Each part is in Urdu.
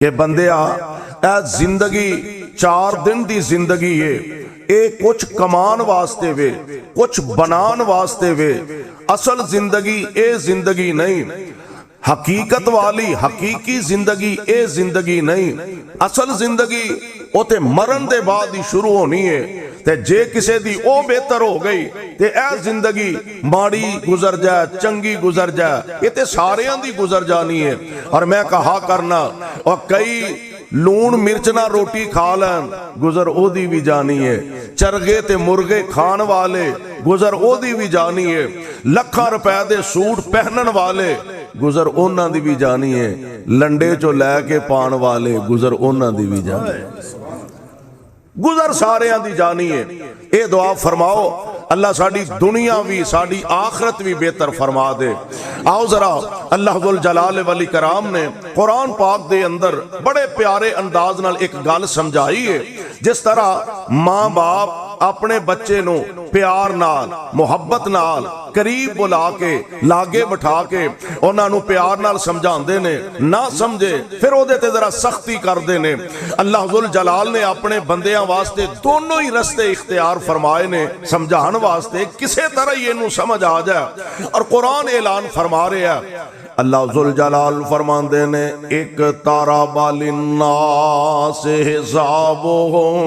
کہ بندیا اے زندگی 4 دن دی زندگی ہے، اے کچھ کمان واسطے وے، کچھ بنان واسطے وے، اصل زندگی اے زندگی نہیں، حقیقت والی حقیقی زندگی اے زندگی نہیں، اصل زندگی او تے مرن دے بعد ہی شروع ہونی ہے۔ تے جے کسے دی او بہتر ہو گئی تے اے زندگی ماڑی گزر جائے چنگی گزر جائے، یہ تے ساریاں دی گزر جانی ہے۔ اور میں کہا کرنا اور کئی لون مرچ نہ روٹی کھا لین، گزر او دی بھی جانی ہے۔ چرگے تے مرغے کھان والے، گزر او دی بھی جانی ہے۔ لکھاں روپے دے سوٹ پہنن والے، گزر اونا دی بھی جانی ہے۔ لنڈے چو لے کے پان والے، گزر اونا دی بھی جانی ہے۔ گزر سارے دی جانی ہے۔ اے دعا فرماؤ اللہ ساڑی دنیا بھی ساڑی آخرت بھی بہتر فرما دے۔ آؤ ذرا اللہ ذوالجلال والاکرام نے قرآن پاک دے اندر بڑے پیارے انداز نال ایک گل سمجھائی ہے، جس طرح ماں باپ اپنے بچے نو پیار نال محبت نال قریب بلا کے لاگے بٹھا کے انہاں نو پیار نال سمجھاندے نے، نہ سمجھے پھر او دے تے ذرا سختی کر دے نے۔ اللہ ذوالجلال نے اپنے بندیاں واسطے دونوں ہی رستے اختیار فرمائے نے، سمجھان واسطے کسے طرح یہ نو سمجھ آ جائے۔ اور قرآن اعلان فرما رہے ہیں، اللہ ذوالجلال فرماندے نے اقترب للناس حسابهم،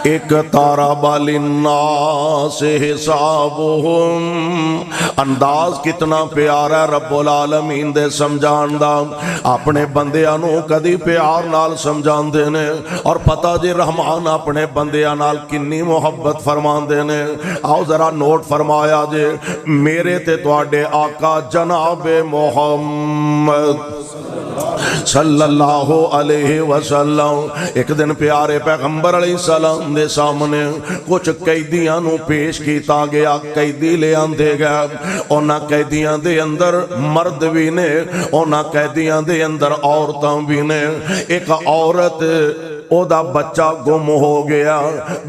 اقترب للناس حسابهم۔ انداز کتنا پیارا ہے رب العالمین دے سمجھان دا، اپنے بندیاں نو کدی پیار نال سمجھان دے نے، اور پتہ جے رحمان اپنے بندیاں نال کنی محبت فرمان دے نے۔ آؤ ذرا نوٹ فرمایا جے، میرے تے تواڈے آقا جناب محمد صلی اللہ علیہ وسلم ایک دن پیارے پیغمبر علیہ السلام دے سامنے کچھ قیدیاں نو پیش کیتا گیا، قیدی لے آندے گئے، اونا قیدیاں دے اندر مرد بھی نے، اونا قیدیاں دے اندر عورتاں بھی نے۔ ایک عورت او دا بچہ گم ہو گیا،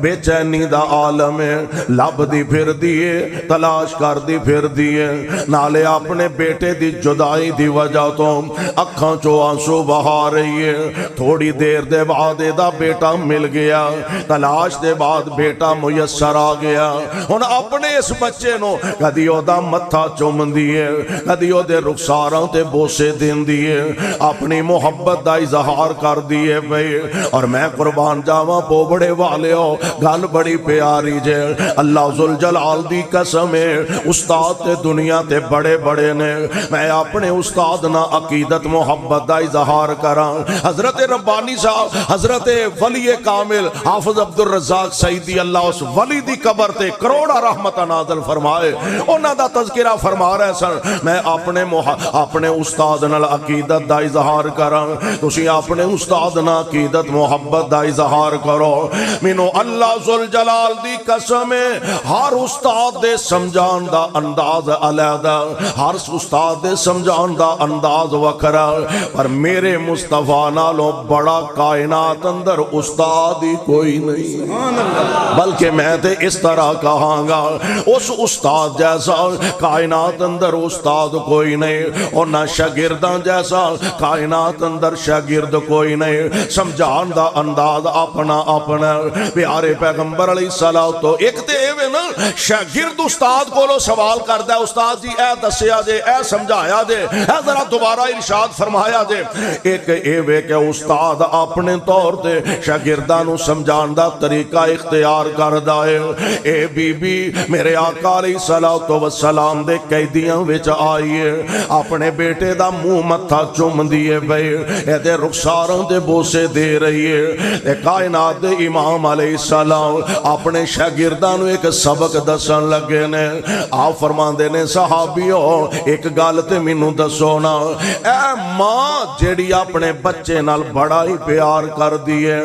بے چینی دا عالم ہے، لب دی پھر دیئے، تلاش کر دی پھر دیئے، نالے اپنے بیٹے دی جدائی دی وجہ تو اکھاں چو آنسو بہا رہی ہے۔ تھوڑی دیر دے بعد دا بیٹا مل گیا، تلاش دے بعد بیٹا میسر آ گیا۔ ہن اپنے اس بچے نو کدی او دا متھا چوم دیئے، کدی او دے رخساراں تے بوسے دین دیئے، اپنی محبت دا اظہار کر دیئے پئے۔ اور میں قربان جاواں پوبڑے والے ہو، گل بڑی پیاری جے، اللہ ذوالجلال دی قسم ہے، استاد تے دنیا تے بڑے بڑے نے، میں اپنے استاد نہ عقیدت محبت دا اظہار کراں۔ حضرت ربانی صاحب، حضرت ولی کامل حافظ عبدالرزاق سعیدی، اللہ اس ولی دی قبر تے کروڑا رحمت نازل فرمائے، انہاں دا تذکرہ فرما رہے سن، میں اپنے استاد نال عقیدت دا اظہار کراں، تسی اپنے استاد نہ عقیدت محبت دا اظہار کرو۔ مینو اللہ ذوالجلال دی قسم ہے، ہر استاد دے سمجھان دا انداز علیحدہ، ہر استاد دے سمجھان دا انداز وکھرا، پر میرے مصطفیٰ نالوں بڑا کائنات اندر استاد ہی کوئی نہیں، بلکہ میں تے اس طرح کہاں گا، اس استاد جیسا کائنات اندر استاد کوئی نہیں، اور نہ شاگرداں جیسا کائنات اندر شاگرد کوئی نہیں۔ سمجھان دا انداز اپنا اپنا، پیارے پیغمبر علیہ السلام تو ایک تے ایوے نا، شاگرد استاد کو لو سوال کردہ، استاد جی اے دسیا جے، اے سمجھایا جے، اے ذرا دوبارہ ارشاد فرمایا جے۔ ایک ایوے کہ استاد اپنے طور تے شاگرداں نو سمجھان دا طریقہ اختیار کردہ ہے۔ اے بی بی میرے آقا علیہ السلام دے قیدیاں وچ آئیے، اپنے بیٹے دا منہ متھا چوم دیے بھئی، اے دے رخساراں دے بوسے دے رہی ہے۔ اے کائنات دے امام علیہ السلام اپنے شاگرداں نو ایک سبق دسن لگے نے۔ آپ فرماندے نے صحابیو ایک گل تے مینوں دسو نا، اے ماں جیڑی اپنے بچے نال بڑا ہی پیار کر دیے،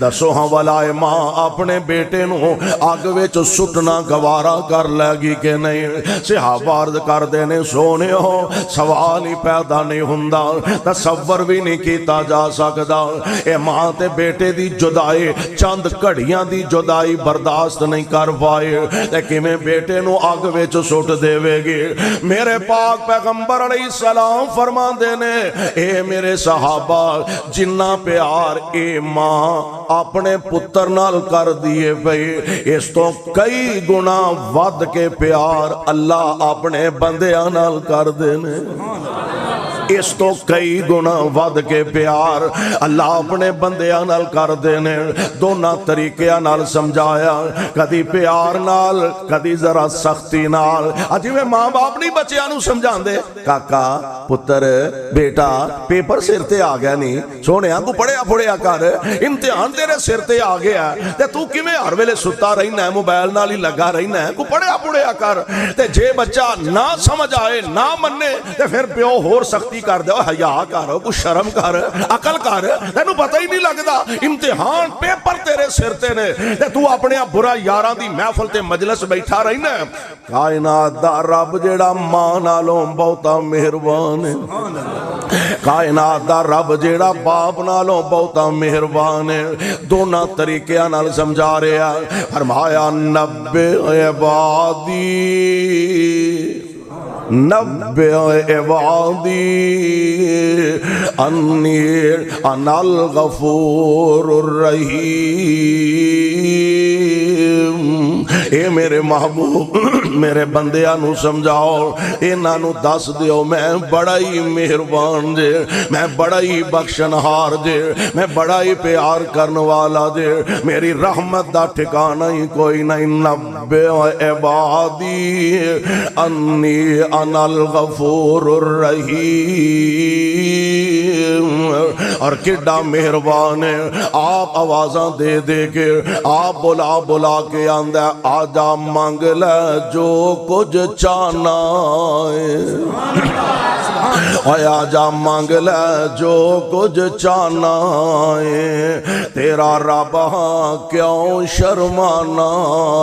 دسو ہاں والا اے ماں اپنے بیٹے نو اگ وچ سٹنا گوارا کر لے گی کہ نہیں؟ صحابہ عرض کر دینے سونے ہو سوال ہی پیدا نہیں ہوندا، تصور بھی نہیں کیتا جا سکدا۔ اے ماں تے بیٹے دی جدائی چند گھڑیاں دی جدائی برداشت نہیں کر پائے تے کیویں بیٹے نو اگ وچ سٹ دیوے گی میرے پاک پیغمبر علیہ السلام فرماندے نے اے میرے صحابہ جنہ پیار اے ماں اپنے پتر نال کر دیے پئی اس تو کئی گنا ود کے پیار اللہ اپنے بندیاں نال کر دینے اس تو کئی گنا ود کے پیار اللہ اپنے بندیاں نال کر دینے دونوں طریقیاں نال سمجھایا کدی پیار نال کدی ذرا سختی نال اجی میں ماں باپ نہیں بچیاں نو سمجھان دے کاکا پتر بیٹا پیپر سر تے آ گیا نہیں سونیا کو پڑھیا پڑھیا کر امتحان تیرے سر تے آ گیا تے تو کیویں ہر ویلے ستا رہنا ہے موبائل نال ہی لگا رہنا ہے کو پڑھیا پڑھیا کر تے جے بچہ نہ سمجھ آئے نہ منے تے پھر پیو ہور سختی کر دے حیا کر کو شرم کر عقل کر تینوں پتہ ہی نہیں لگدا امتحان پیپر تیرے سر تے نے تے تو اپنے برا یاراں دی محفل تے مجلس بیٹھا رہنا ہے کائنات دا رب جیڑا ماں نالوں بہتا مہربان ہے کائنات دا رب جیڑا باپ نالوں بہتا مہربان ہے دونوں طریقیاں نال سمجھا رہا فرمایا نبے عبادی نبے عبادی انی انا الغفور الرحیم اے میرے محبوب میرے بندیاں نو سمجھاؤ انہاں نو دس دیو میں بڑا ہی مہربان جے میں بڑا ہی بخشنہار جے میں بڑا ہی پیار کرن والا جے میری رحمت دا ٹھکانہ ہی کوئی نہیں نبے عبادی انی انا الغفور الرحیم اور کڈا مہربان ہے آپ آوازاں دے دے کے آپ بلا بلا کے آندہ آجا مانگ لے جو کچھ چاہنا ہے آجا مانگ لے جو کچھ چاہنا ہے تیرا رب کیوں شرمانا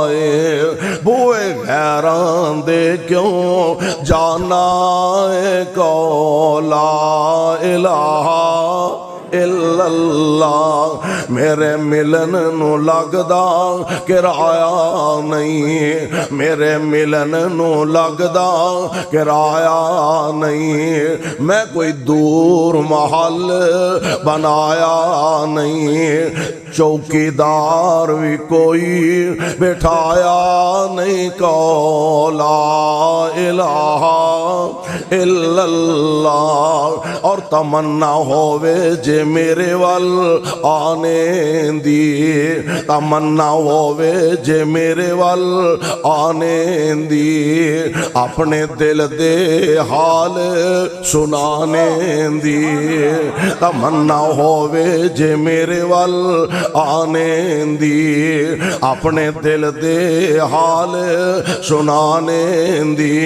ہے بوئے غیران دے کیوں جانا ہے کو لا الہ الا اللہ میرے ملن نو لگدا کرایہ نہیں میرے ملن نو لگدا کرایہ نہیں میں کوئی دور محل بنایا نہیں چوکیدار بھی کوئی بٹھایا نہیں کو لا الہ الا اللہ اور تمنا ہووے جے میرے وال آنے دی تمنا ہووے جے میرے وال آنے دی اپنے دل دے حال سنانے دی تمنا ہووے جے میرے وال آنے دی اپنے دل دے حال سنانے دی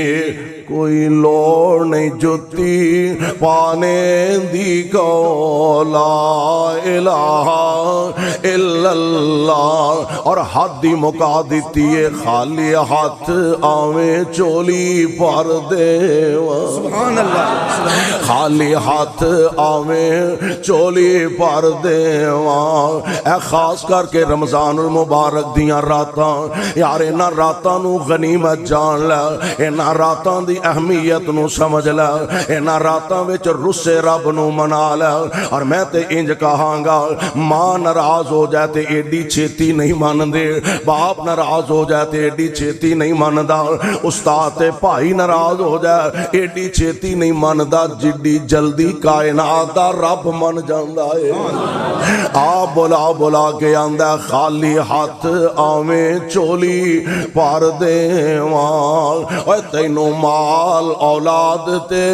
کوئی لوڑ نہیں جتی پانے دی کو لا الہ الا اللہ اور حد ہی مکا دیتی ہے خالی ہاتھ آویں چولی پر دے سبحان اللہ خالی ہاتھ آویں چولی پر دے اے خاص کر کے رمضان المبارک دیاں راتاں یار انہاں راتاں نو غنیمت جان لے انہاں راتاں دی اہمیت نو سمجھ لے انہاں راتاں وچ رسے رب نو منا لے اور میں تے انج کہاں گا ماں ناراض ہو جائے تے ایڈی چھیتی نہیں مان دے باپ ناراض ہو جائے تے ایڈی چھیتی نہیں ماندا استاد تے بھائی ناراض ہو جائے ایڈی چھیتی نہیں ماندا جڈی جلدی کائنات دا رب من جاندا ہے آپ بلا بلا کے آندہ خالی ہاتھ آویں چولی پار دیوان اور تینوں مال اولاد تے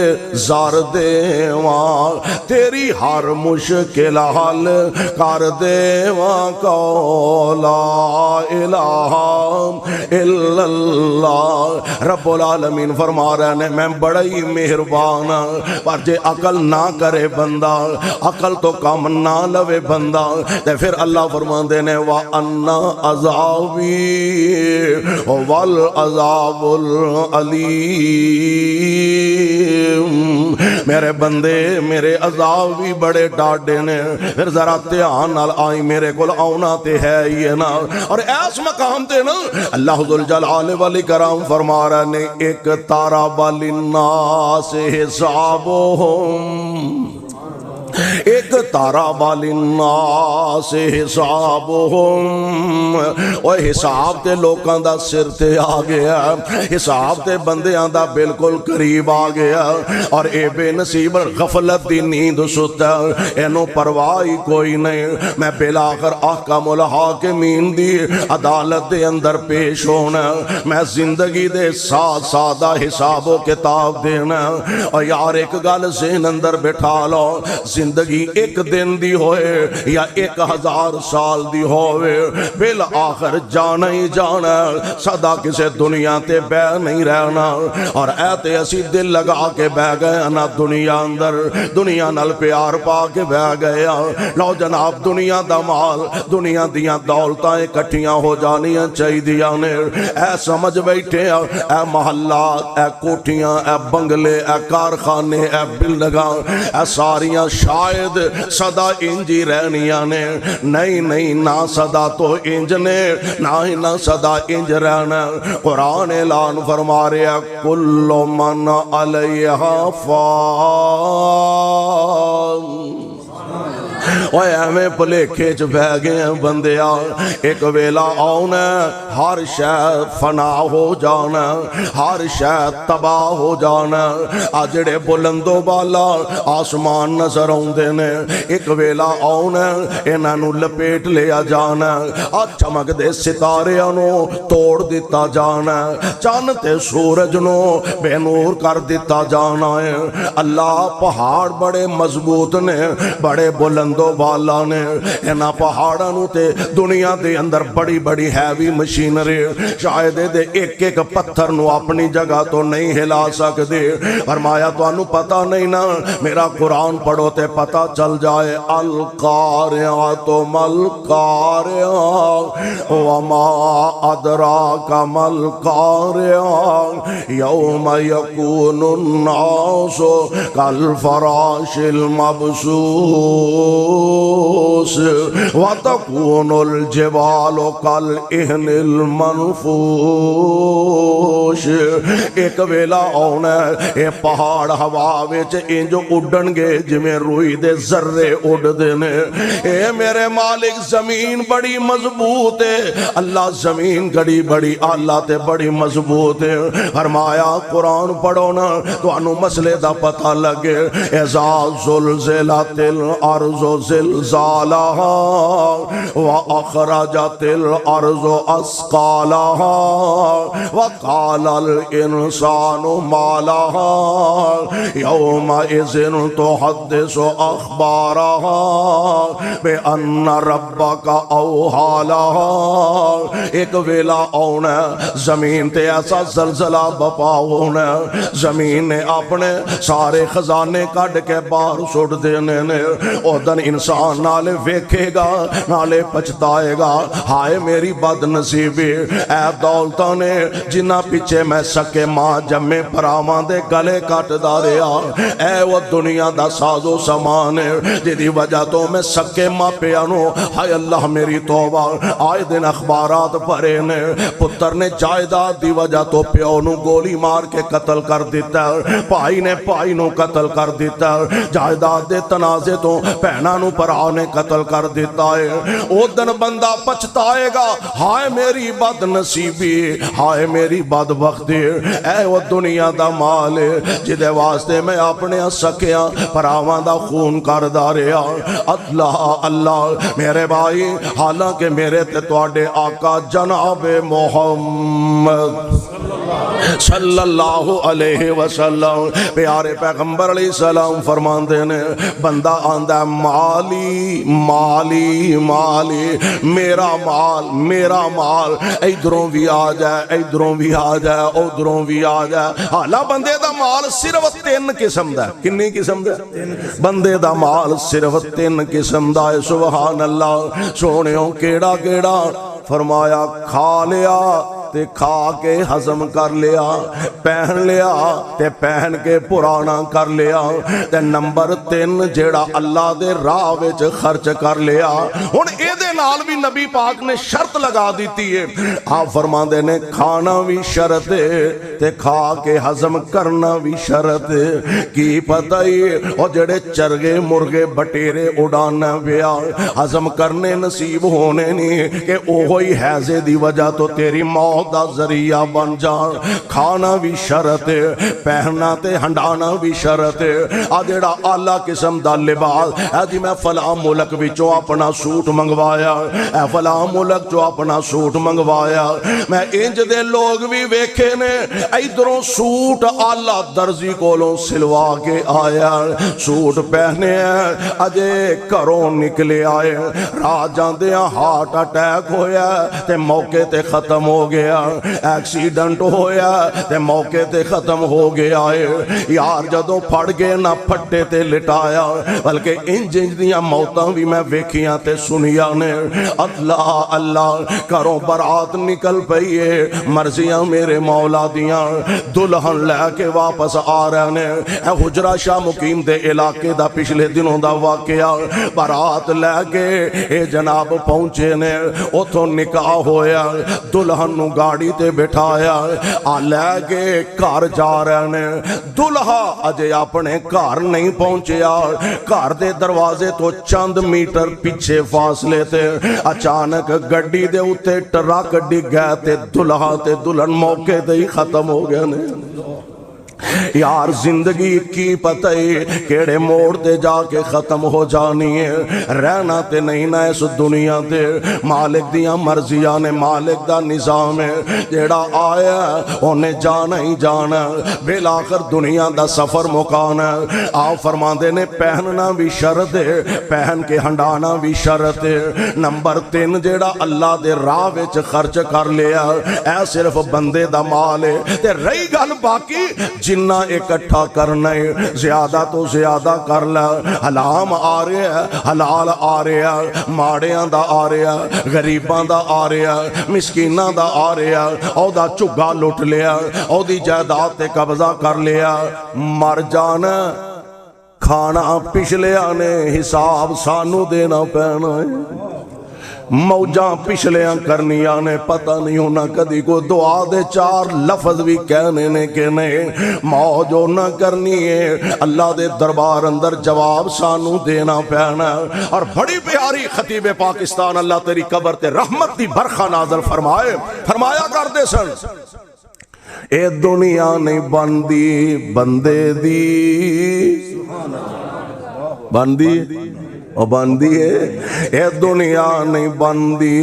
زار دیوان تیری ہر مشکل حل کر دیوان وقول لا الہ الا اللہ۔ رب العالمین فرما رہے ہیں میں بڑا ہی مہربان ہاں، پر جے عقل نہ کرے بندہ، عقل تو کام نہ لوے بندہ، تے پھر اللہ فرماندے نے وَأَنَّ عَذَابِي هُوَ الْعَذَابُ الْعَلِيمُ۔ میرے بندے میرے عذاب بھی بڑے ڈاڈے نے، پھر ذرا دھیان نال آئی، میرے کول آنا تے ہے ہی ہے نا، اور ایس مقام تے نا اللہ ذوالجلال والاکرام فرما رہے نے ایک تارا بالناس حسابہم، ایک تارا بالناس حسابہم، اور حساب تے لوکاں دا سر تے آ گیا، حساب تے بندیاں دا بالکل قریب آ گیا، اور اے بے نصیب غفلت دی نیند ستا، اینو پرواہی کوئی نہیں، میں بلاخر احکام الحاکمین دی عدالت دے اندر پیش ہونا، میں زندگی دے ساتھ سادہ حساب و کتاب دینا، اور یار ایک گل ذہن اندر بٹھا لو، زندگی ایک دن دی ہوئے یا 1000 سال دی ہوئے، بالآخر جانا ہی جانا، صدا کسے دنیا تے بے نہیں رہنا، اور ایتے اسی دل لگا کے بے گئے نا دنیا اندر، دنیا نال پیار پا کے بے گئے، لو جناب دنیا دا مال، دنیا دیاں دولتاں اکٹھیاں ہو جانیاں چاہی دیا نے، اے سمجھ بیٹھے اے محلات، اے کوٹھیاں، اے بنگلے، اے کارخانے، اے بلڈنگاں، اے ساریاں شاید صدا انجی رہنیاں نے، نہیں نہیں نہ صدا تو انج نے، نہ ہی نہ صدا انج رہنا، قرآن اعلان فرما رہا کل من علیہا فان، اوہ ہمیں پلے کھیچ بہ گئے ہیں بندیا، ایک ویلا آنا ہر شے فنا ہو جانا، ہر شے تباہ ہو جانا، آجڑے بلندو بالا آسمان نظر آؤندے نے، ایک ویلا آنا انہوں لپیٹ لیا جانا، آج چمک دے ستارے انہوں توڑ دیتا جانا، چانتے سورج نو بے نور کر دیتا جانا ہے، اللہ پہاڑ بڑے مضبوط نے، بڑے بلندو بالا نے، اینا پہاڑانو تے دنیا دے اندر بڑی بڑی ہیوی مشینری، شاید دے ایک ایک پتھر نو اپنی جگہ تو نہیں ہلا سکتے، فرمایا تو انو پتہ نہیں نا، میرا قرآن پڑھو تے پتہ چل جائے، القارعۃ مالقارعۃ وما ادراک مالقارعۃ یوم یکون الناس کالفراش المبثوث وتكون الجبال كالعهن المنفوش۔ ایک ویلا آنا اے پہاڑ ہوا وچ انج اڈن گے جویں روئی دے ذرے اڈ دینے، اے میرے مالک زمین بڑی مضبوط ہے، اللہ زمین گڑی بڑی آلہ تے بڑی مضبوط ہے، فرمایا قرآن پڑھو نا تو انو مسئلے دا پتہ لگے، اذا زلزلت الارض زلزالها واخرجت الارض اثقالها وقال الانسان ما لها يومئذ تحدث اخبارها بان ربك اوحى لها۔ ایک ویلا آنا زمین تے ایسا زلزلہ بپا ہونا، زمین نے اپنے سارے خزانے کڈ کے باہر سٹ دینے نے، او دن انسان نالے ویکھے گا نالے پچھتائے گا، ہائے میری بد نصیبی، اے دولتاں نے جنہ پیچھے میں سکے ماں جمے پراواں دے گلے کٹ داریا، اے وہ دنیا دا ساز و سامان جدی وجہ تو میں سکے ماں پیانو، ہائے اللہ میری توبہ، آئے دن اخبارات پڑھے نے، پتر نے جائیداد دی وجہ تو پیو نو گولی مار کے قتل کر دیتا ہے، پائی نے پائی نو قتل کر دیتا ہے، جائیداد دے تنازع تو پہنا نو پرا نے قتل کر دیتا ہے، او دن بندہ پچھتائے گا، ہائے میری بد نصیبی، ہائے میری بد بختی، اے وہ دنیا دا مال جدے واسطے میں اپنے سکیاں پراواں دا خون کر داریا۔ اللہ اللہ میرے بھائی، حالانکہ میرے تے تواڈے آقا جناب محمد صلی اللہ علیہ وسلم پیارے پیغمبر علیہ السلام فرماندے نے بندہ آندا مالی مالی مالی میرا مال ادھروں بھی آ جائے ادھروں بھی آ جائے ادھروں بھی آ جائے حالا بندے دا مال صرف 3 قسم دا کنی قسم دا بندے دا مال صرف 3 قسم دا ہے سبحان اللہ سونےوں کیڑا کیڑا فرمایا کھا لیا تے کھا کے ہضم کر لیا پہن لیا تے پہن کے پرانا کر لیا تے نمبر 3 جیڑا اللہ دے راہ وچ خرچ کر لیا ہن اے دے نال بھی نبی پاک نے شرط لگا دیتی ہے آپ فرماندے نے کھانا بھی شرط ہے تے کھا کے ہضم کرنا بھی شرط ہے کی پتہ ہی او جڑے چرگے مرغے بٹیرے اڑانا پیا ہضم کرنے نصیب ہونے نہیں کہ اوہی حیضے دی وجہ تو تیری موت دا ذریعہ بن جان کھانا بھی شرط ہے پہننا تے ہنڈانا بھی شرط ہے آ جڑا اعلیٰ قسم دا لباس اے جی میں فلاں ملک وچوں اپنا سوٹ منگوایا اے فلاں ملک چوں اپنا سوٹ منگوایا میں انج دے لوگ بھی ویکھے نے ادھروں سوٹ اعلیٰ درزی کولوں سلوا کے آیا سوٹ پہنے اجے گھروں نکلے آئے راہ جاندیاں ہارٹ اٹیک ہویا تے موقع تے ختم ہو گیا ایکسیڈنٹ ہویا تے موقع تے ختم ہو گیا ہے یار جدوں پھڑ گئے نہ پھٹے تے لٹایا بلکہ انج دیاں موتاں بھی میں ویکھیاں تے سنیاں نے اللہ اللہ کروں برات نکل پئی ہے مرضیاں میرے مولا دیاں دلہن لے کے واپس آ رہے نے اے حجرہ شاہ مقیم دے علاقے دا پچھلے دنوں دا واقعہ برات لے کے اے جناب پہنچے نے اتھوں نکاح ہویا دلہن نو گاڑی تے بٹھایا آ لے کے گھر جا رہے نے دلہا اجے اپنے گھر نہیں پہنچیا گھر دے دروازے تو چند میٹر پیچھے فاصلے تے اچانک گڈی دے اوتے ٹرک ڈگ گیا تے دلہا تے دلہن موقع تے ہی ختم ہو گئے نے یار زندگی کی پتہ ہے کیڑے موڑ تے جا کے ختم ہو جانی ہے رہنا تے نہیں نہ اس دنیا تے مالک دیاں مرضیاں نے مالک دا نظام ہے جیڑا آیا انہیں جانا ہی جانا بالآخر دنیا دا سفر مکانا آپ فرماندے نے پہننا بھی شرط ہے پہن کے ہنڈانا بھی شرط ہے نمبر 3 جیڑا اللہ دے راہ وچ خرچ کر لیا اے صرف بندے دا مال ہے تے رہی گل باقی جنہ اکٹھا کرنا ہے زیادہ تو زیادہ کر لے حلام آ رہا ہے حلال آ رہا ہے ماڑیاں دا آ رہا ہے غریباں دا آ رہا ہے مسکیناں دا آ رہا ہے او دا چگا لٹ لیا او دی جائیداد تے قبضہ کر لیا مر جانا کھانا پچھلے نے حساب سانو دینا پینا ہے موجاں پچھلیاں کرنیاں نے پتہ نہیں ہونا کدی کو دعا دے 4 لفظ بھی کہنے نے کہ نہیں موجو نہ کرنی ہے اللہ دے دربار اندر جواب سانو دینا پینا اور بڑی پیاری خطیب پاکستان اللہ تیری قبر تے رحمت دی برخہ نازل فرمایا کر دے سن اے دنیا نہیں بندی بندے دی بندی او بندی ہے اے دنیا نہیں بندی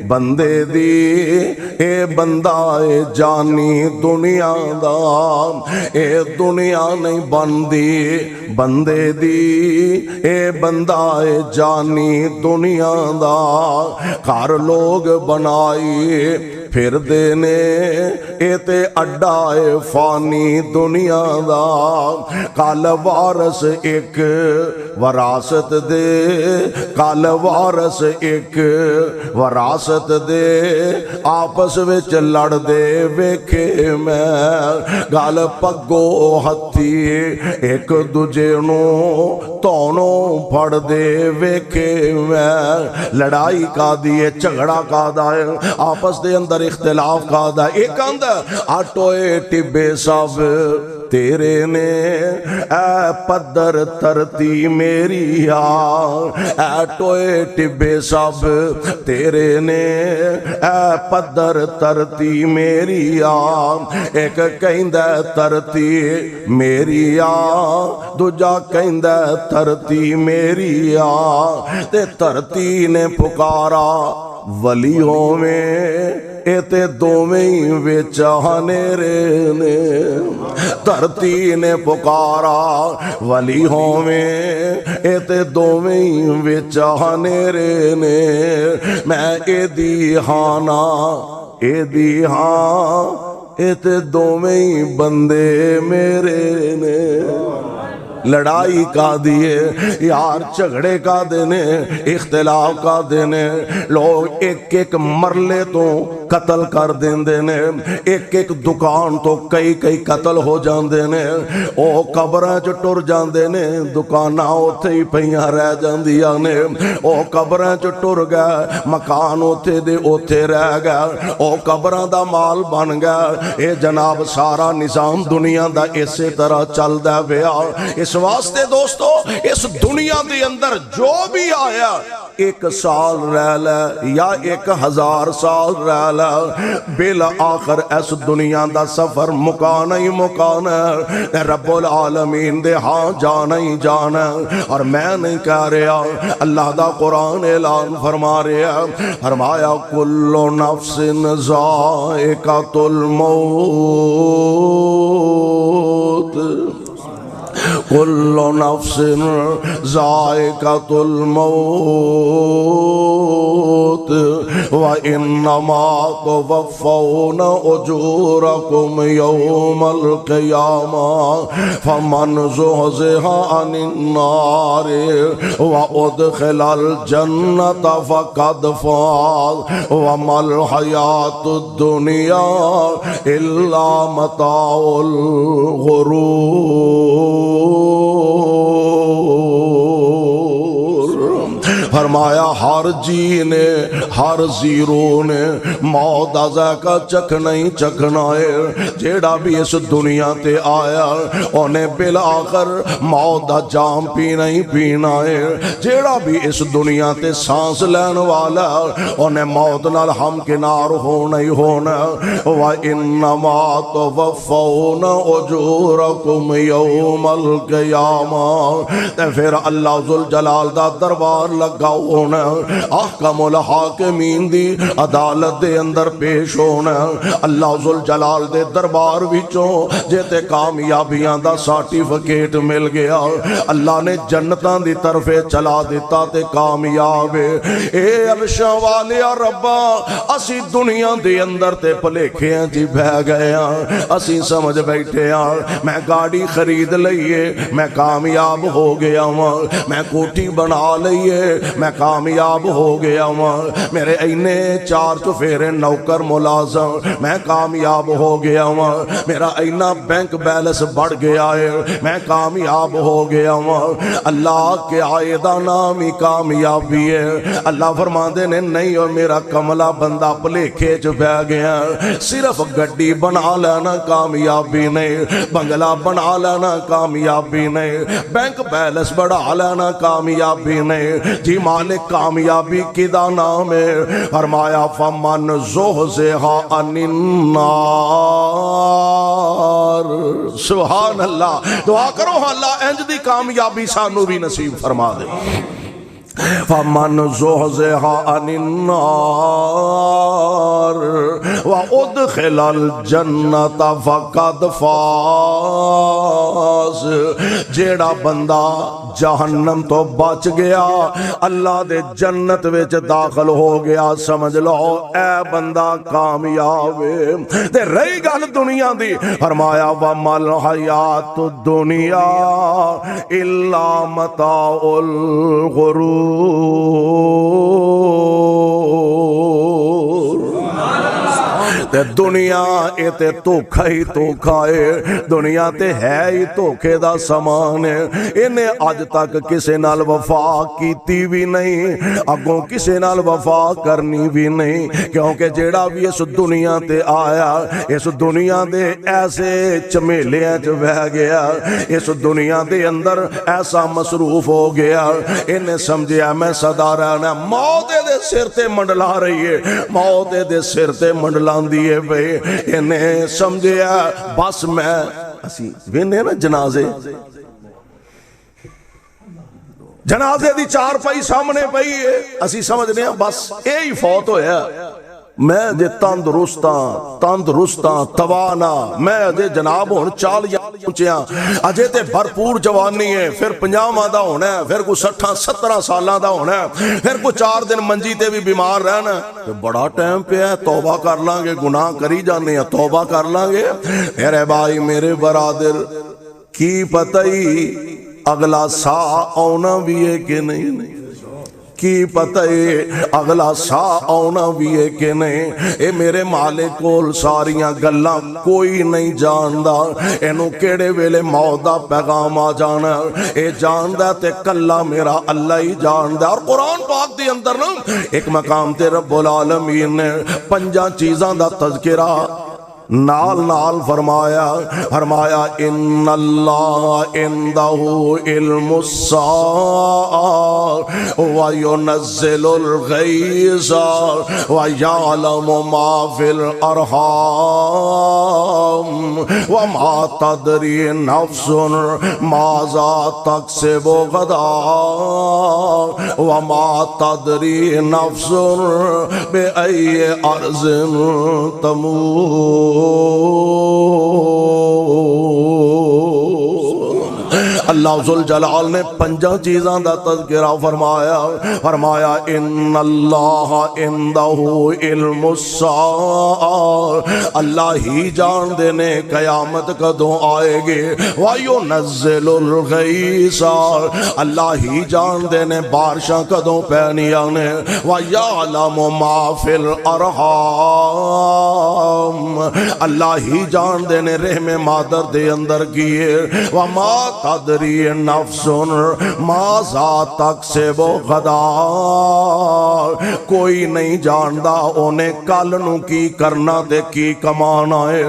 بندے دی اے بندہ اے جانی دنیا دا اے دنیا نہیں بندی بندے دی اے بندہ اے جانی دنیا دا کار لوگ بنائی پھر دینے اے تے اڈائے فانی دنیا دا کال وارث ایک وراثت دے کال وارث ایک وراثت دے آپس وچ لڑ دے ویکھے میں گال پگو ہتھی ایک دوجے نو تونوں پھڑ دے ویکھے میں لڑائی کا دیے جھگڑا کا دائے آپس دے اندر اختلاف کا دا ایک اندر آٹوئے ٹبے سب تیرے نے اے پدر ترتی میری یار اے ٹوئے ٹبے سب تیرے نے اے پدر ترتی میری یار ایک کہندہ ترتی میری یار دوجا کہندہ ترتی میری یار تے ترتی نے پکارا ولیوں میں اے تے دوویں وچ ہنیرے نے دھرتی نے پکارا ولی ہوویں اے تے دوویں وچ ہنیرے نے میں اے دی ہانا اے دی ہاں اے تے دوویں بندے میرے نے لڑائی کا دیے یار جھگڑے کا دینے اختلاف کا دینے لوگ ایک ایک مرلے تو قتل کر دین دینے ایک ایک دکان تو کئی کئی قتل ہو جان دینے او قبریں جو ٹر جان دینے دکانہ ہوتے ہی پہیاں رہ جان دیا نے او قبریں جو ٹر گئے مکان ہوتے دے ہوتے رہ گئے او قبریں دا مال بن گئے اے جناب سارا نظام دنیا دا اسی طرح چل دے بیا اس واسطے دوستو اس دنیا دے اندر جو بھی آیا 1 سال رہ لے یا 1000 سال رہ لے بالآخر اس دنیا دا سفر مکانا ہی مکانا ہے رب العالمین دے ہاں جانا ہی جانا اور میں نہیں کہہ رہا اللہ دا قرآن اعلان فرما رہا فرمایا کل نفس ذائقۃ الموت کل نفس ذائقۃ الموت وانما توفون اجورکم یوم القیامہ فمن زحزح عن النار وادخل الجنۃ فقد فاز وما الحیاۃ الدنیا الا متاع الغرور فرمایا ہر جی نے ہر زیرو نے موت دا ذائقہ چکھنا ہی چکھنا ہے جیڑا بھی اس دنیا تے آیا انہیں بالآخر موت دا جام پینا ہی پینا ہے جیڑا بھی اس دنیا تے سانس لین والا انہیں موت نال ہم کنار ہونا ہی ہونا وَإِنَّمَا تُوَفَّوْنَ أُجُورَكُمْ يَوْمَ الْقِيَامَةِ تے پھر اللہ ذوالجلال دا دربار لگا ہونا احکم الحاکمین دی عدالت دے اندر پیش ہونا اللہ ذوالجلال دے دربار وچوں جیتے کامیابیاں دا سرٹیفکیٹ مل گیا اللہ نے جنتاں دی طرف چلا دیتا تے کامیاب اے عرشاں والیا ربا اسی دنیا دے اندر تے پلیکھیاں جی بہ گئے ہاں اسی سمجھ بیٹھے ہاں میں گاڑی خرید لئیے میں کامیاب ہو گیا ہوں میں کوٹھی بنا لئیے میں کامیاب ہو گیا ہوں میرے اینے 4 چفیرے نوکر ملازم میں کامیاب ہو گیا ہوں میرا اینا بینک بیلنس بڑھ گیا ہے میں کامیاب ہو گیا ہوں اللہ کے آئیدہ نام ہی کامیابی ہے اللہ فرماندے نے نہیں اور میرا کملہ بندہ پلیکھے جو بہ گیا صرف گڈی بنا لینا کامیابی نہیں بنگلہ بنا لینا کامیابی نہیں بینک بیلنس بڑھا لینا کامیابی نہیں جی مالک کامیابی کی دا نام ہے فرمایا فمن زحزح عن النار سبحان اللہ دعا کرو اللہ انج دی کامیابی سانو بھی نصیب فرما دے فمن زحزح عن النار وادخل الجنت فقد فاز جیڑا بندہ جہنم تو بچ گیا اللہ دے جنت وچ داخل ہو گیا سمجھ لو اے بندہ کامیاب ہے تے رہی گل دنیا دی فرمایا ومل حیات الدنیا الا متاع الغرور تے دنیا اے تے دھوکھا ہی دھوکھا ہے دنیا تے ہے ہی دھوکھے دا سامان ہے انہیں اج تک کسے نال وفا کیتی بھی نہیں اگوں کسے نال وفا کرنی بھی نہیں کیونکہ جیڑا بھی اس دنیا تے آیا اس دنیا دے ایسے چمیلیاں چ بہ گیا اس دنیا دے اندر ایسا مصروف ہو گیا انہیں سمجھیا میں سدا رہنا موت دے سر تے منڈلا رہی ہے موت دے سر تے منڈلان دی بھئی انہیں سمجھیا بس میں اسی وینے نا جنازے دی 4 پائی سامنے پئی ہے اسی سمجھنے ہیں بس یہی فوت ہویا میں اجے تندرستاں توانا، میں اجے جناب ہن 40 پہنچیا، اجے تے بھرپور جوانی ہے، پھر 50 دا ہونا ہے، پھر کوئی 60-70 سالاں دا ہونا ہے، پھر کوئی 4 دن منجی تے بھی بیمار رہنا ہے، بڑا ٹائم پہ ہے، توبہ کر لیں گے، گناہ کری جانے ہیں، توبہ کر لیں گے۔ میرے بھائی میرے برادر، کی پتہ ہی اگلا سا آنا بھی ہے کہ نہیں، کی پتہ ہے اگلا سا آنا بھی ہے کہ نہیں۔ اے میرے مالک کول ساریاں گلاں کوئی نہیں جاندا، اینو کیڑے ویلے موت دا پیغام آ جانا، اے جاندا تے کلا میرا اللہ ہی جاندا۔ اور قرآن پاک دے اندر نا ایک مقام تے رب العالمین نے 5 چیزاں دا تذکرہ نال نال فرمایا ان اللہ عنده علم الساعة وینزل الغیث ویعلم ما فی الارحام وما تدری نفس ماذا تکسب غدا وما تدری نفس بأی ارض تموت۔ اللہ ذوالجلال نے 5 چیزاں دا تذکرہ فرمایا ان اللہ عنده علم الساعة، اللہ ہی جان دینے قیامت کدوں آئے گی، وَيُنَزِّلُ الْغَيْثَ، اللہ ہی جان دینے بارشاں کدوں پینی آنے، وَيَعْلَمُ مَا فِي الْأَرْحَامِ، اللہ ہی جان دینے رحم مادر دے اندر کیے، وَمَا تَدْرِي نفس ماذا تکسب غدا، کوئی نہیں جاندا اونے کل نو کی کرنا تے کی کمانا ہے،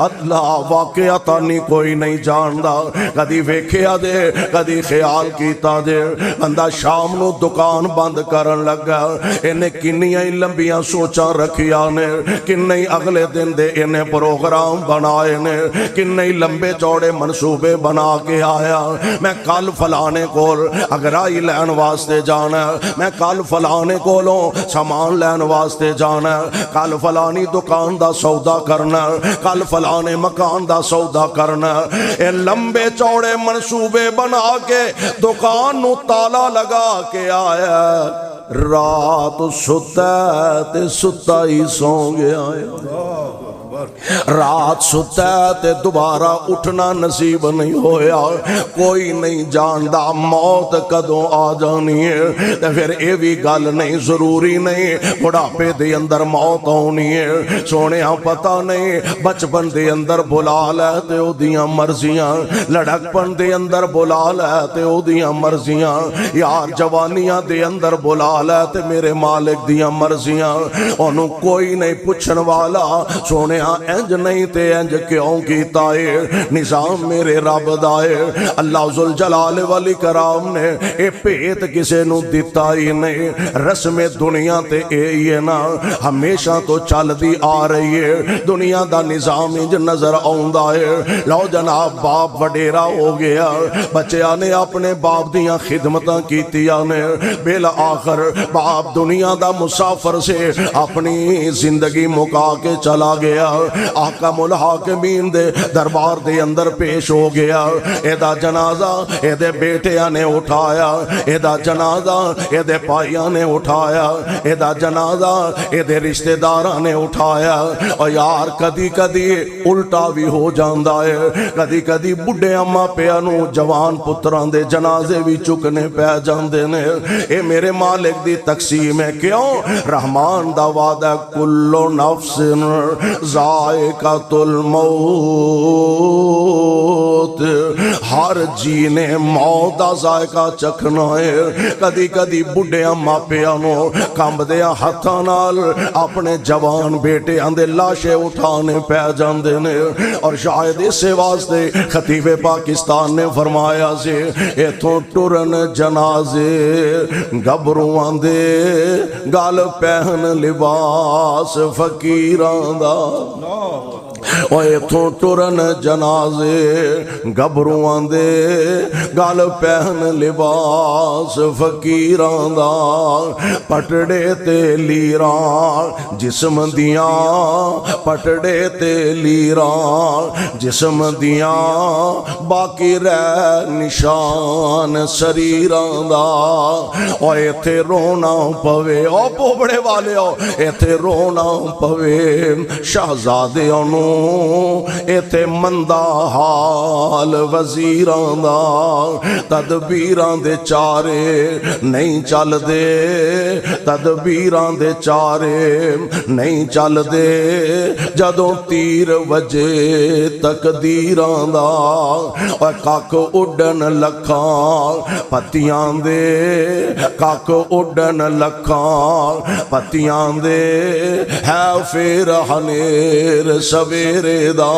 اللہ واقعتا نہیں کوئی نہیں جاندا۔ کدی ویکھیا دے کدی خیال کیتا دے، بندہ شام نو دکان بند کرن لگا، انہیں کنیاں لمبیاں سوچاں رکھیا نے، کنہیں اگلے دن دے انہیں پروگرام بنائے نے، کنہیں لمبے چوڑے منصوبے بنا کے آیا، میں کل فلانے کول اگرائی لین واسطے جانا ہے، میں کل فلانے کولوں سامان لین واسطے جانا ہے، کل فلانی دکان دا سودا کرنا ہے، کل فلانے مکان دا سودا کرنا ہے، اے لمبے چوڑے منصوبے بنا کے دکان نو تالا لگا کے آیا، رات ستا تے ستا ہی سو گیا ہے، رات ستا تے دوبارہ اٹھنا نصیب نہیں ہویا، کوئی نہیں جاندا موت کدوں آ جانی ہے، تے پھر اے بھی گل نہیں ضروری نہیں بڑھاپے دے اندر موت آنی ہے، سونیاں پتہ نہیں بچپن دے اندر بلا لے تے او دیاں مرضیاں، لڑکپن دے اندر بلا لے تے او دیاں مرضیاں، یار جوانیاں دے اندر بلا لے تے میرے مالک دیاں مرضیاں، انہوں کوئی نہیں پوچھن والا، سونے انج نہیں تے انج کیوں کیتا ہے، نظام میرے رب دا ہے۔ اللہ ذوالجلال والاکرام نے اے پیت کسے نو دیتا ہی نہیں، رسم دنیا تے اے ہی نا ہمیشہ تو چل دی آ رہی ہے، دنیا دا نظام انج نظر آؤندا ہے، لو جناب باپ وڈیرا ہو گیا، بچیاں نے اپنے باپ دیاں خدمتاں کیتیاں نے، بالآخر باپ دنیا دا مسافر سے اپنی زندگی مکا کے چلا گیا، حاکم الحاکمین دے دربار دے اندر پیش ہو گیا، ایدہ جنازہ ایدے بیٹیاں نے اٹھایا، ایدہ جنازہ ایدے پائیاں نے اٹھایا، ایدہ جنازہ ایدے رشتہ داراں نے اٹھایا، اور یار کدی کدی الٹا بھی ہو جاندہ ہے، کدی کدی بڑھے اماں پیانو جوان پتران دے جنازے بھی چکنے پہ جاندے نے، اے میرے مالک دی تقسیم ہے، کیوں رحمان دا وعدہ کل نفس ذائقۃ الموت، ہر جینے موت دا ذائقہ چکھنا ہے، کدی کدی بڑھے اماں پیانو کمب دیا ہتھاں نال اپنے جوان بیٹے اندے لاشے اٹھانے پہ جاندے نے، اور شاید اسے واسطے خطیب پاکستان نے فرمایا سے ایتھوں ٹرن جنازے گبروان دے گل پہن لباس فقیران دا، او ایتھوں ٹرن جنازے گبروਆਂ دے گل پہن لباس فقیراں دا پٹڑے تے لیراں جسم دیاں پٹڑے تے لیراں جسم دیاں باقی رہ نشان سریراں دا او ایتھے رونا پوے او پوبڑے والے او ایتھے رونا پوے شہزادیاں نو ایتھے مندہ حال وزیراں دا تدبیراں دے چارے نہیں چل دے تدبیراں دے چارے نہیں چل دے جدوں تیر وجے تقدیراں دا اور کاک اڈن لکھاں پتیاں دے کاک اڈن لکھاں پتیاں دے ہے پھر ہنیر سویرے دا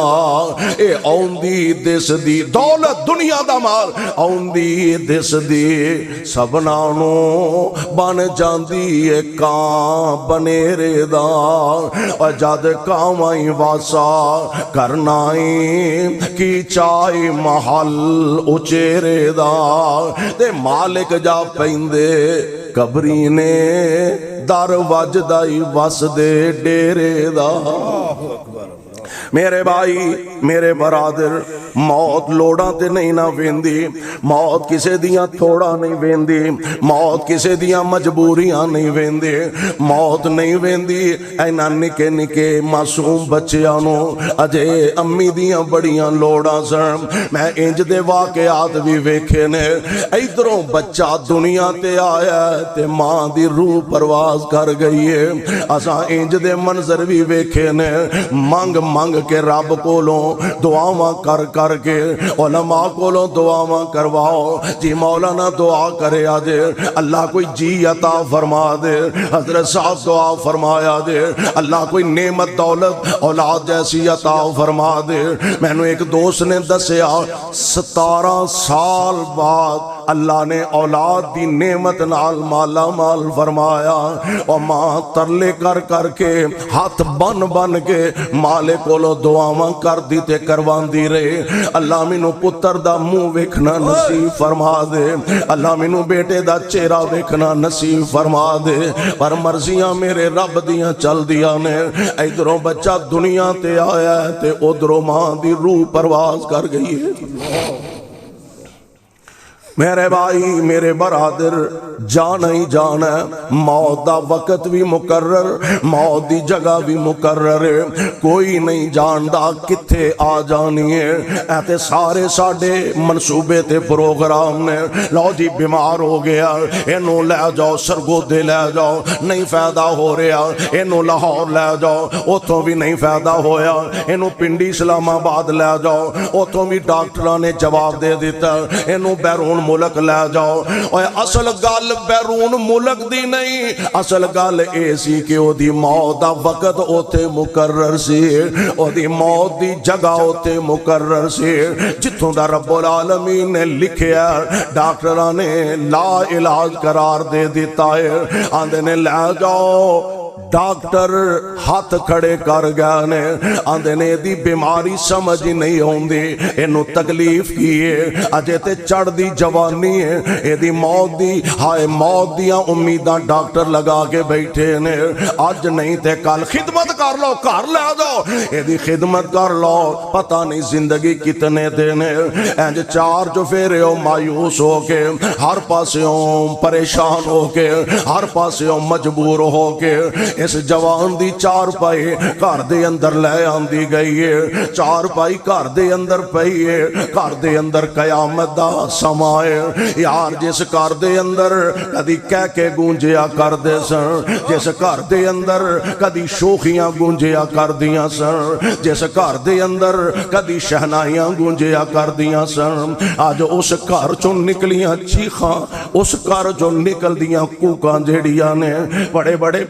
اے آؤندی دس دی دولت دنیا دا مال آؤندی دس دی سبنا نو بن جاندی اے کان بنیرے دا اور جد کامائی واسا کرنائی کی چائی محل اچیرے دا تے مالک جا پیندے قبری نے در وجدائی وس دے ڈیرے دا میرے بھائی میرے برادر موت لوڑاں تے نہیں نہ ویندی موت کسے دیاں تھوڑا نہیں ویندی موت کسے دیاں مجبوریاں نہیں ویندی موت نہیں ویندی اینا نکے نکے معصوم بچیاں نو اجے امی دیاں بڑیاں لوڑاں سن میں انج دے واقعات بھی ویکھے نے ادھروں بچہ دنیا تے آیا تے ماں دی روح پرواز کر گئی ہے اساں انج دے منظر بھی ویکھے نے منگ منگ کے رب کولوں دعاواں کر کر کے علماء کولوں دعاواں کرواؤ جی مولانا دعا کرے آجے اللہ کوئی جی عطا فرما دے حضرت صاحب دعا فرمایا دے اللہ کوئی نعمت دولت اولاد جیسی عطا فرما دے میں نے ایک دوست نے دسیا 17 سال بعد اللہ نے اولاد دی نعمت نال مالا مال فرمایا اور ماں ترلے کر کر کے ہاتھ بن بن کے مالے کولو دعاواں کر دی تے کروان دی رہے اللہ مینوں پتر دا منہ ویکھنا نصیب فرما دے اللہ مینوں بیٹے دا چہرہ ویکھنا نصیب فرما دے پر مرضیاں میرے رب دیاں چل دیاں نے ادھروں بچہ دنیا تے آیا ہے تے ادھروں ماں دی روح پرواز کر گئی ہے میرے بھائی میرے برادر جانا ہی جانا ہے موت دا وقت بھی مقرر موت دی جگہ بھی مقرر ہے کوئی نہیں جاندا کتھے آ جانی ہے ایتے سارے ساڑے منصوبے تے پروگرام نے لو جی بیمار ہو گیا انہوں لے جاؤ سرگودے لے جاؤ نہیں فائدہ ہو رہا انہوں لاہور لے جاؤ اتھوں بھی نہیں فائدہ ہویا انہوں پنڈی اسلام آباد لے جاؤ اتھوں بھی ڈاکٹران نے جواب دے دیتا انہوں بیرون ملک لے جاؤ اور اصل گل بیرون ملک دی نہیں اصل گل اے سی کہ او دی موت دا وقت اوتے مقرر سی او دی موت دی جگہ اوتے مقرر سی جتوں دا رب العالمین نے لکھیا ڈاکٹراں نے لا علاج قرار دے دیتا ہے آندے نے لے جاؤ ڈاکٹر ہاتھ کھڑے کر گیا نے آندے نے دی بیماری سمجھ نہیں ہوندی انہوں تکلیف کیے اجے تے چڑھ دی جوانی ہے اے دی موت دی ہائے موت دیاں امیداں ڈاکٹر لگا کے بیٹھے نے آج نہیں تے کل خدمت کر لو کر لے جاؤ اے دی خدمت کر لو پتہ نہیں زندگی کتنے دینے اینج چار جو پھیرے ہو مایوس ہو کے ہر پاسیوں پریشان ہو کے ہر پاسیوں مجبور ہو کے اس جوان دی چار پائی گھر دے اندر لے آندی گئی ہے چار پائی گھر دے اندر پئی ہے گھر دے اندر قیامت دا سمائے یار جس گھر دے اندر کدی کہہ کے گونجیا کر دے سن جس گھر دے اندر کدی شوخیاں گونجیا کر دیاں سن جس گھر دے اندر کدی شہنائیاں گونجیا کر دیاں سن آج اس گھر چون نکلیاں چیخاں اس گھر چون نکل دیاں کوکاں جیڑیاں نے بڑے بڑے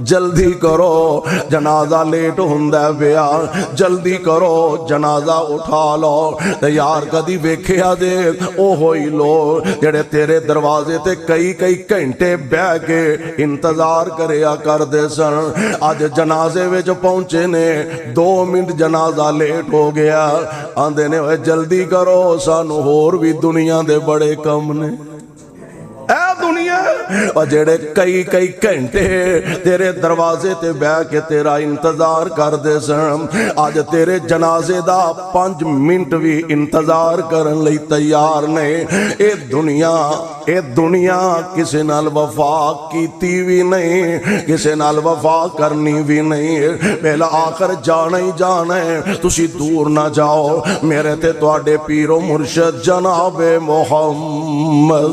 جلدی کرو جنازہ لیٹ ہوندا پیا، جلدی کرو جنازہ اٹھا لو۔ تے یار کدی ویکھیا دے او ہوئی لوگ جڑے تیرے دروازے تے کئی گھنٹے بہ کے انتظار کریا کردے سن، اج جنازے وچ پہنچے نے 2 منٹ جنازہ لیٹ ہو گیا، آندے نے اوے جلدی کرو سانو ہور بھی دنیا دے بڑے کم نے۔ اے دنیا اور جڑے کئی گھنٹے تیرے دروازے تے بیٹھ کے تیرا انتظار کر دے سن، آج تیرے جنازے دا 5 منٹ بھی انتظار کرن لئی تیار نہیں۔ اے دنیا کسے نال وفا کیتی بھی نہیں، کسے نال وفا کرنی بھی نہیں، پہلا آخر جانا ہی جانا ہے، تسی دور نہ جاؤ میرے تے تواڈے پیر و مرشد جناب محمد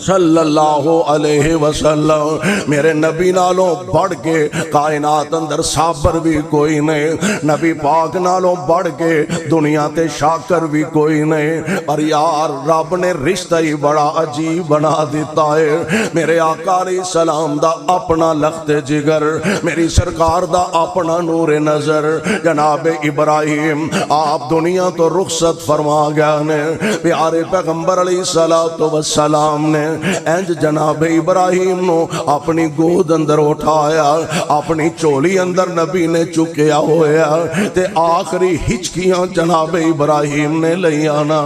صلی اللہ علیہ وسلم، میرے نبی نالوں بڑھ کے کائنات اندر صابر بھی کوئی نہیں، نبی پاک نالوں بڑھ کے دنیا تے شاکر بھی کوئی نہیں، اور یار رب نے رشتہ ہی بڑا عجیب بنا دیتا ہے۔ میرے آقا علیہ السلام دا اپنا لخت جگر، میری سرکار دا اپنا نور نظر جناب ابراہیم، آپ دنیا تو رخصت فرما گیا نے، پیارے پیغمبر علیہ السلام نے انج جناب ابراہیم نو اپنی گود اندر اٹھایا، اپنی چولی اندر نبی نے چکیا ہویا، تے آخری ہچکیاں جناب ابراہیم نے لیا نا۔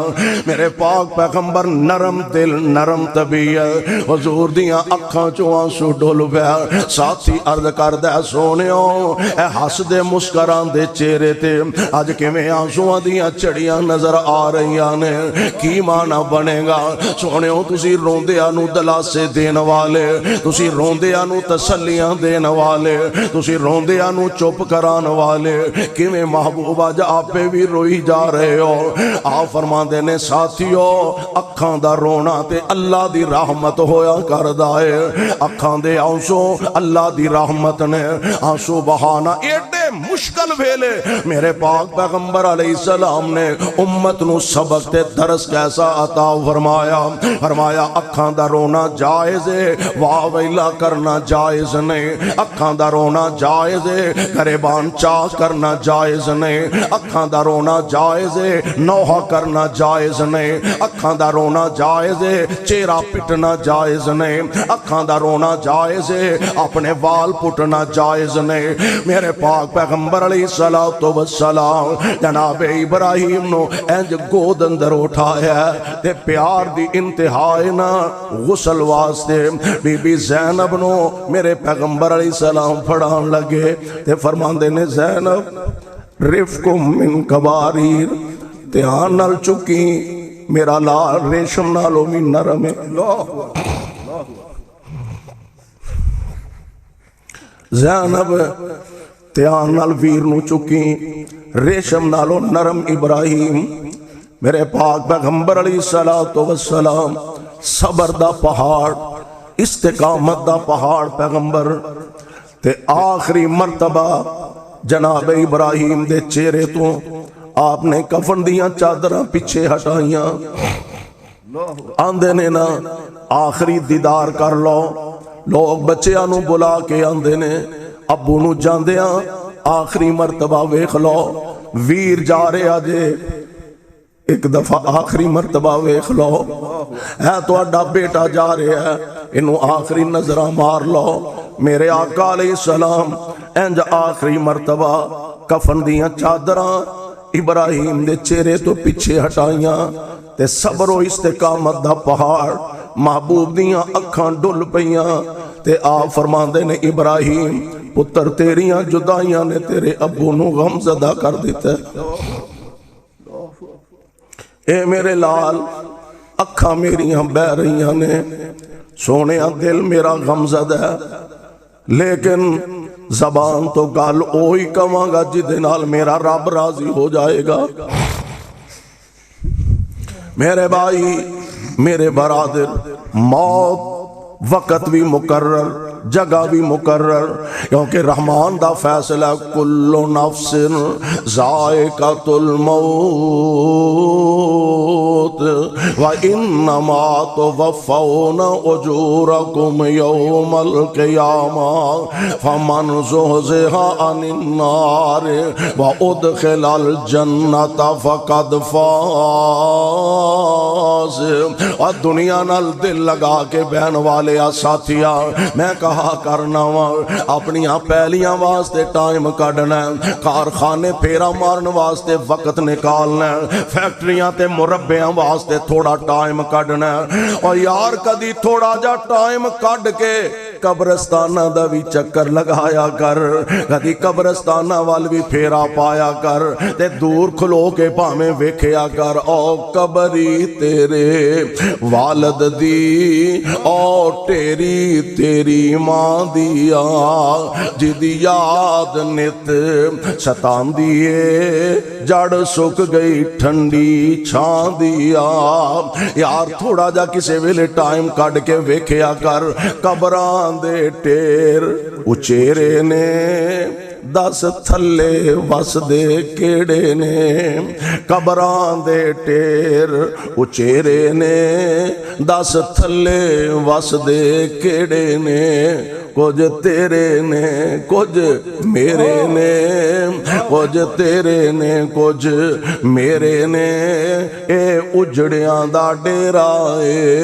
میرے پاک پیغمبر نرم دل نرم طبیعت، حضور دیاں اکھاں چوں آنسو ڈول پیا، ساتھی عرض کردہ سونیو اے ہس دے مسکران دے چہرے تے اج کیویں آنسواں دیاں چڑیاں نظر آ رہیاں نے، کی معنی بنے گا؟ سونیو تسی روندیاں نو دلاسے دین والے، تسی روندیاں نو تسلیاں دین والے، تسی روندیاں نو چپ کران والے، کیویں محبوب اج آپے بھی روئی جا رہے ہو؟ آپ فرماندے نے ساتھیو اکھاں دا رونا تے اللہ دی رحمت ہویا کردا ہے، اکھاں دے آنسو اللہ دی رحمت نے، آنسو بہانا ایڈے مشکل ویلے میرے پاک پیغمبر علیہ السلام نے امت نو سبق تے درس کیسا عطا فرمایا اکھاں دا رونا جائز ہے، واہ ویلا کرنا جائز نہیں، اکھاں دا رونا جائز ہے، گریبان چاہ کرنا جائز نہیں، اکھاں دا رونا جائز ہے، نوحہ کرنا جائز نہیں، اکھاں دا رونا جائز ہے، چہرہ پٹنا جائز نہیں، اکھاں دا رونا جائز ہے، اپنے وال پٹنا جائز نہیں۔ میرے پاک پیغمبر علیہ السلام جناب ابراہیم نو انج گود اندر اٹھایا تے پیار دی انتہائی نا غسل واسطے بی بی زینب نو میرے پیغمبر علیہ السلام پڑھان لگے تے فرماندے نے زینب رفقم من کباریر، دھیان نال چکی میرا لال ریشم نالو بھی نرم ہے۔ زینب دھیان نال ویر نو چکی ریشم نالو نرم ابراہیم، میرے پاک پیغمبر علیہ السلام صبر دا پہاڑ استقامت دا پہاڑ پیغمبر تے آخری مرتبہ جناب ابراہیم دے چہرے تو آپ نے کفن دیاں چادراں پیچھے ہٹائیاں، آندے نے نا آخری دیدار کر لو، لوگ بچیاں نو بلا کے آندے نے ابو نو جاندیاں آخری مرتبہ ویکھ لو، ویر جا رہے آجے ایک دفعہ آخری مرتبہ ویکھ لو، ہے تو اڈا بیٹا جا رہے ہے انہوں آخری نظرہ مار لو۔ میرے آقا علیہ السلام انج آخری مرتبہ کفن دیاں چادراں ابراہیم دے چہرے تو پیچھے ہٹائیاں تے صبر و استقامت دا پہاڑ محبوب دیاں اکھاں ڈل پیاں تے آپ فرماندے نے ابراہیم پتر تیریاں جدائیاں نے تیرے ابو نو غم زدہ کر دیتا ہے، اے میرے لال اکھاں میریاں بہ رہیاں نے، سونیاں دل میرا غم زدہ ہے، لیکن زبان تو گال اوہی کہاں گا جدے نال میرا رب راضی ہو جائے گا۔ میرے بھائی میرے برادر، موت وقت بھی مقرر، جگہ بھی مقرر، کیونکہ رحمان دا فیصلہ کل نفس ذائقۃ الموت وانما توفون اجورکم یوم القیامہ فمن زحزح عن النار وادخل الجنۃ فقد فاز۔ اور دنیا نال دل لگا کے بہن والے ساتھیا، میں کہا کرنا وا اپنی پہلیاں واسطے ٹائم کڈنا، کارخانے پھیرا مارن واسطے وقت نکالنا، فیکٹریاں تے مربیاں واسطے تھوڑا ٹائم کڈنا، اور یار کدی تھوڑا جا ٹائم کڈ کے قبرستانہ دا بھی چکر لگایا کر، کدی قبرستانہ وال بھی پھیرا پایا کر، تے دور کھلو کے پاویں ویکھیا کر او قبری تیرے والد دی او تیری تیری ماں دیا جدی یاد نت ستاندی ہے، جڑ سک گئی ٹھنڈی چھاں دیا۔ یار تھوڑا جا کسے ویلے ٹائم کڈ کے ویکھیا کر، قبراں دے ٹیر اچیرے نے دس تھلے وس دے کیڑے نے، قبراں دے ٹیر اچیرے نے دس تھلے وس دے کیڑے نے، کچھ تیرے نے کچھ میرے نے، کچھ تیرے نے کچھ میرے نے، اے اجڑیاں دا ڈیرا اے۔